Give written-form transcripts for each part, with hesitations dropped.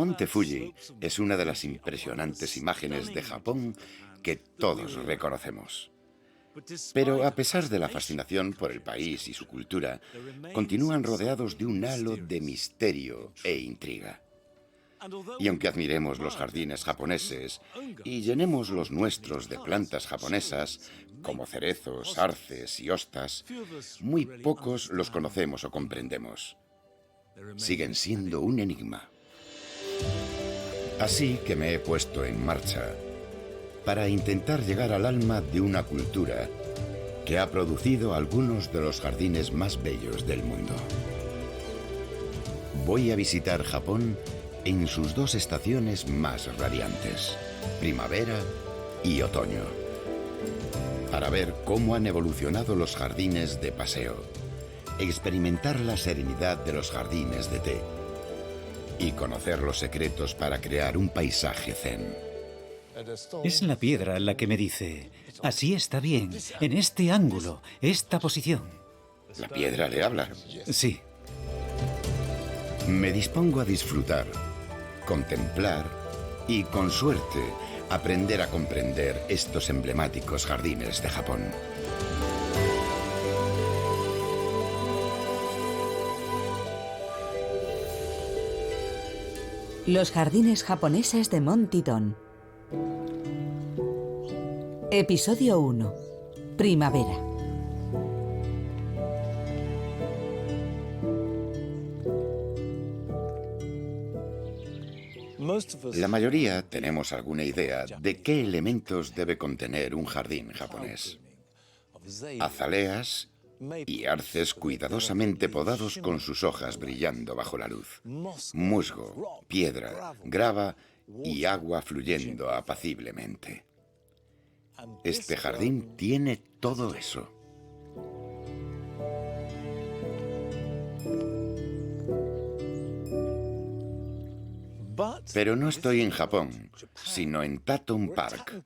monte Fuji es una de las impresionantes imágenes de Japón que todos reconocemos. Pero a pesar de la fascinación por el país y su cultura, continúan rodeados de un halo de misterio e intriga. Y aunque admiremos los jardines japoneses y llenemos los nuestros de plantas japonesas, como cerezos, arces y hostas, muy pocos los conocemos o comprendemos. Siguen siendo un enigma. Así que me he puesto en marcha para intentar llegar al alma de una cultura que ha producido algunos de los jardines más bellos del mundo. Voy a visitar Japón en sus dos estaciones más radiantes, primavera y otoño, para ver cómo han evolucionado los jardines de paseo, experimentar la serenidad de los jardines de té y conocer los secretos para crear un paisaje zen. Es la piedra la que me dice, así está bien, en este ángulo, esta posición. ¿La piedra le habla? Sí. Me dispongo a disfrutar, contemplar y, con suerte, aprender a comprender estos emblemáticos jardines de Japón. Los jardines japoneses de Montidon. Episodio 1. Primavera. La mayoría tenemos alguna idea de qué elementos debe contener un jardín japonés. Azaleas y arces cuidadosamente podados con sus hojas brillando bajo la luz. Musgo, piedra, grava y agua fluyendo apaciblemente. Este jardín tiene todo eso. Pero no estoy en Japón, sino en Tatton Park,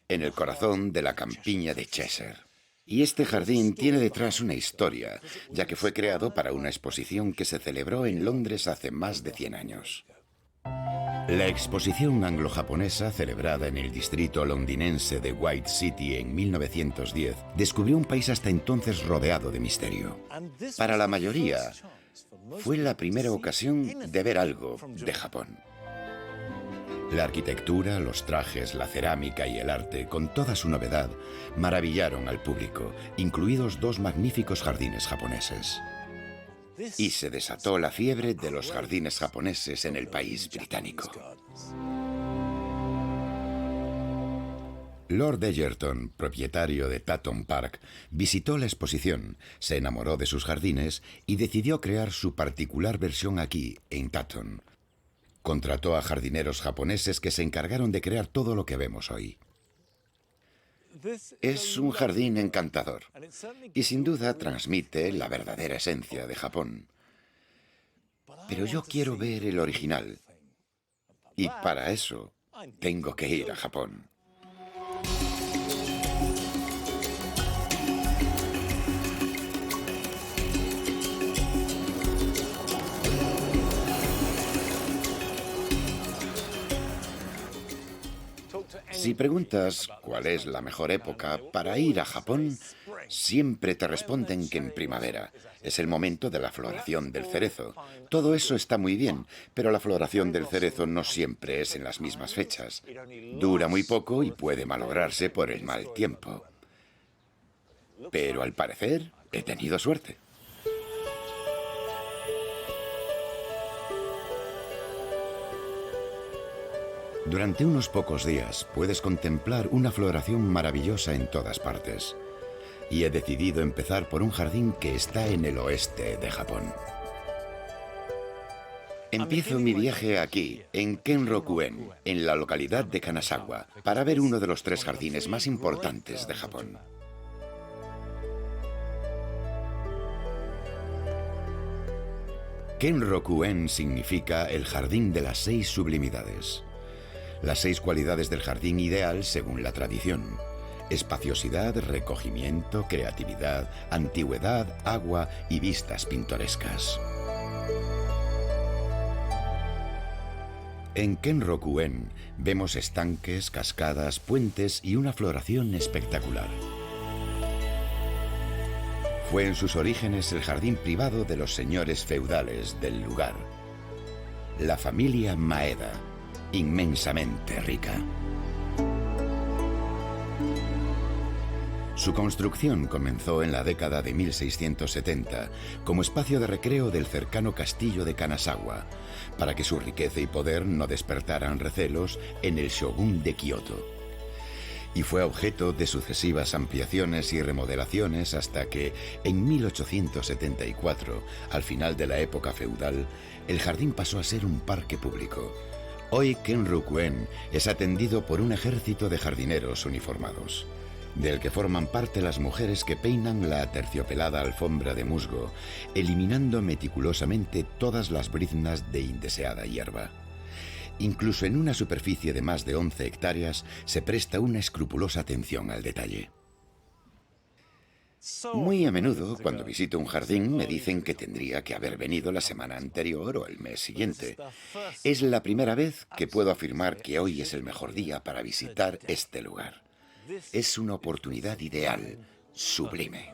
en el corazón de la campiña de Cheshire. Y este jardín tiene detrás una historia, ya que fue creado para una exposición que se celebró en Londres hace más de 100 años. La exposición anglo-japonesa, celebrada en el distrito londinense de White City en 1910, descubrió un país hasta entonces rodeado de misterio. Para la mayoría, fue la primera ocasión de ver algo de Japón. La arquitectura, los trajes, la cerámica y el arte, con toda su novedad, maravillaron al público, incluidos dos magníficos jardines japoneses. Y se desató la fiebre de los jardines japoneses en el país británico. Lord Egerton, propietario de Tatton Park, visitó la exposición, se enamoró de sus jardines y decidió crear su particular versión aquí, en Tatton. Contrató a jardineros japoneses que se encargaron de crear todo lo que vemos hoy. Es un jardín encantador y sin duda transmite la verdadera esencia de Japón. Pero yo quiero ver el original y para eso tengo que ir a Japón. Si preguntas cuál es la mejor época para ir a Japón, siempre te responden que en primavera. Es el momento de la floración del cerezo. Todo eso está muy bien, pero la floración del cerezo no siempre es en las mismas fechas. Dura muy poco y puede malograrse por el mal tiempo. Pero al parecer, he tenido suerte. Durante unos pocos días puedes contemplar una floración maravillosa en todas partes. Y he decidido empezar por un jardín que está en el oeste de Japón. Empiezo mi viaje aquí, en Kenroku-en, en la localidad de Kanazawa, para ver uno de los 3 jardines más importantes de Japón. Kenroku-en significa el jardín de las 6 sublimidades. Las 6 cualidades del jardín ideal según la tradición: espaciosidad, recogimiento, creatividad, antigüedad, agua y vistas pintorescas. En Kenrokuen vemos estanques, cascadas, puentes y una floración espectacular. Fue en sus orígenes el jardín privado de los señores feudales del lugar. La familia Maeda, inmensamente rica. Su construcción comenzó en la década de 1670 como espacio de recreo del cercano castillo de Kanazawa, para que su riqueza y poder no despertaran recelos en el shogun de Kioto. Y fue objeto de sucesivas ampliaciones y remodelaciones hasta que, en 1874, al final de la época feudal, el jardín pasó a ser un parque público. Hoy Kenrokuen es atendido por un ejército de jardineros uniformados, del que forman parte las mujeres que peinan la aterciopelada alfombra de musgo, eliminando meticulosamente todas las briznas de indeseada hierba. Incluso en una superficie de más de 11 hectáreas se presta una escrupulosa atención al detalle. Muy a menudo, cuando visito un jardín, me dicen que tendría que haber venido la semana anterior o el mes siguiente. Es la primera vez que puedo afirmar que hoy es el mejor día para visitar este lugar. Es una oportunidad ideal, sublime.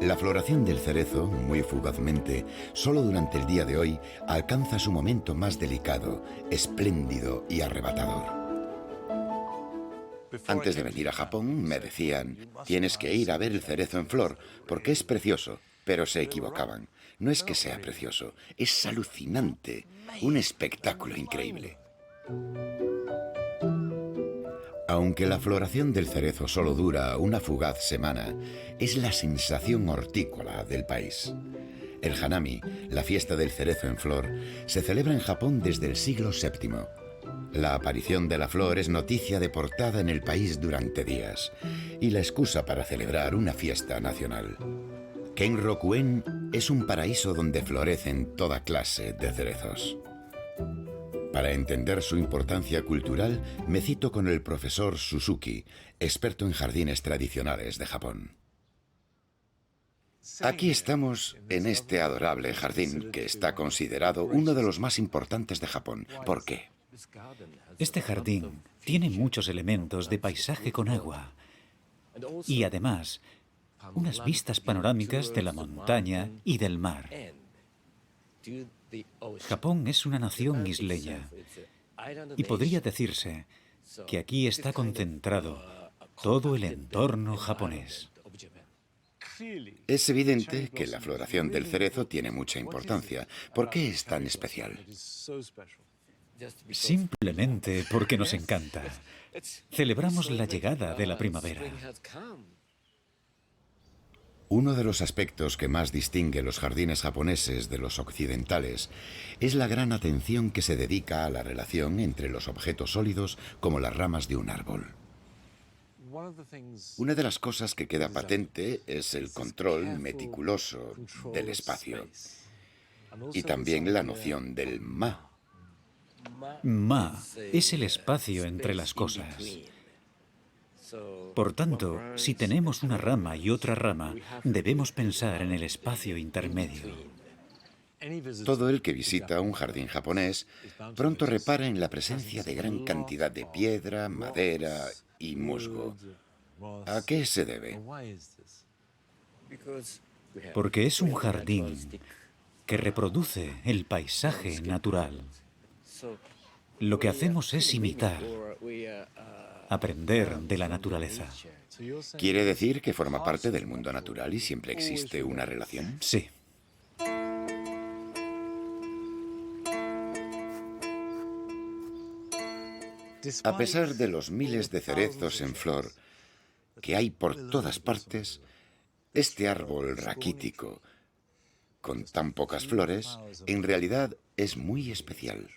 La floración del cerezo, muy fugazmente, solo durante el día de hoy, alcanza su momento más delicado, espléndido y arrebatador. Antes de venir a Japón, me decían, tienes que ir a ver el cerezo en flor, porque es precioso, pero se equivocaban. No es que sea precioso, es alucinante, un espectáculo increíble. Aunque la floración del cerezo solo dura una fugaz semana, es la sensación hortícola del país. El Hanami, la fiesta del cerezo en flor, se celebra en Japón desde el siglo VII. La aparición de la flor es noticia de portada en el país durante días y la excusa para celebrar una fiesta nacional. Kenrokuen es un paraíso donde florecen toda clase de cerezos. Para entender su importancia cultural, me cito con el profesor Suzuki, experto en jardines tradicionales de Japón. Aquí estamos en este adorable jardín que está considerado uno de los más importantes de Japón. ¿Por qué? Este jardín tiene muchos elementos de paisaje con agua y además unas vistas panorámicas de la montaña y del mar. Japón es una nación isleña y podría decirse que aquí está concentrado todo el entorno japonés. Es evidente que la floración del cerezo tiene mucha importancia. ¿Por qué es tan especial? Simplemente porque nos encanta. Celebramos la llegada de la primavera. Uno de los aspectos que más distingue los jardines japoneses de los occidentales es la gran atención que se dedica a la relación entre los objetos sólidos como las ramas de un árbol. Una de las cosas que queda patente es el control meticuloso del espacio y también la noción del ma. Ma es el espacio entre las cosas. Por tanto, si tenemos una rama y otra rama, debemos pensar en el espacio intermedio. Todo el que visita un jardín japonés pronto repara en la presencia de gran cantidad de piedra, madera y musgo. ¿A qué se debe? Porque es un jardín que reproduce el paisaje natural. Lo que hacemos es imitar, aprender de la naturaleza. ¿Quiere decir que forma parte del mundo natural y siempre existe una relación? Sí. A pesar de los miles de cerezos en flor que hay por todas partes, este árbol raquítico, con tan pocas flores, en realidad es muy especial.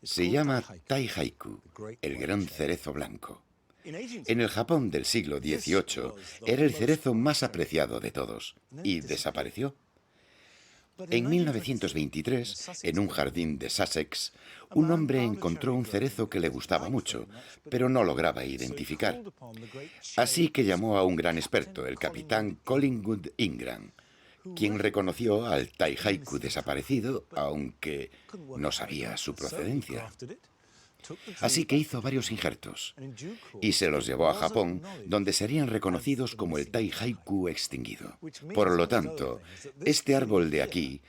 Se llama Taihaiku, el gran cerezo blanco. En el Japón del siglo XVIII era el cerezo más apreciado de todos y desapareció. En 1923, en un jardín de Sussex, un hombre encontró un cerezo que le gustaba mucho, pero no lograba identificar. Así que llamó a un gran experto, el capitán Collingwood Ingram, quien reconoció al Taihaiku desaparecido, aunque no sabía su procedencia. Así que hizo varios injertos y se los llevó a Japón, donde serían reconocidos como el Taihaiku extinguido. Por lo tanto, este árbol de aquí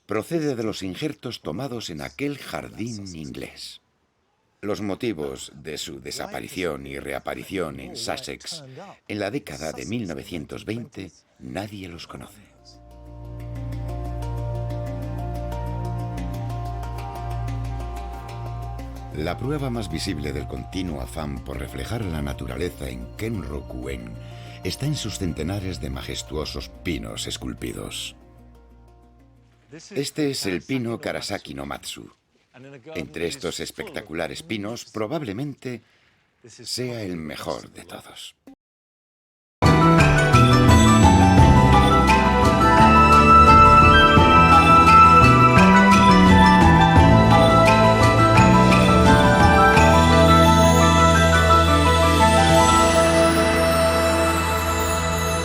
procede de los injertos tomados en aquel jardín inglés. Los motivos de su desaparición y reaparición en Sussex en la década de 1920 nadie los conoce. La prueba más visible del continuo afán por reflejar la naturaleza en Kenroku-en está en sus centenares de majestuosos pinos esculpidos. Este es el pino Karasaki no Matsu. Entre estos espectaculares pinos, probablemente sea el mejor de todos.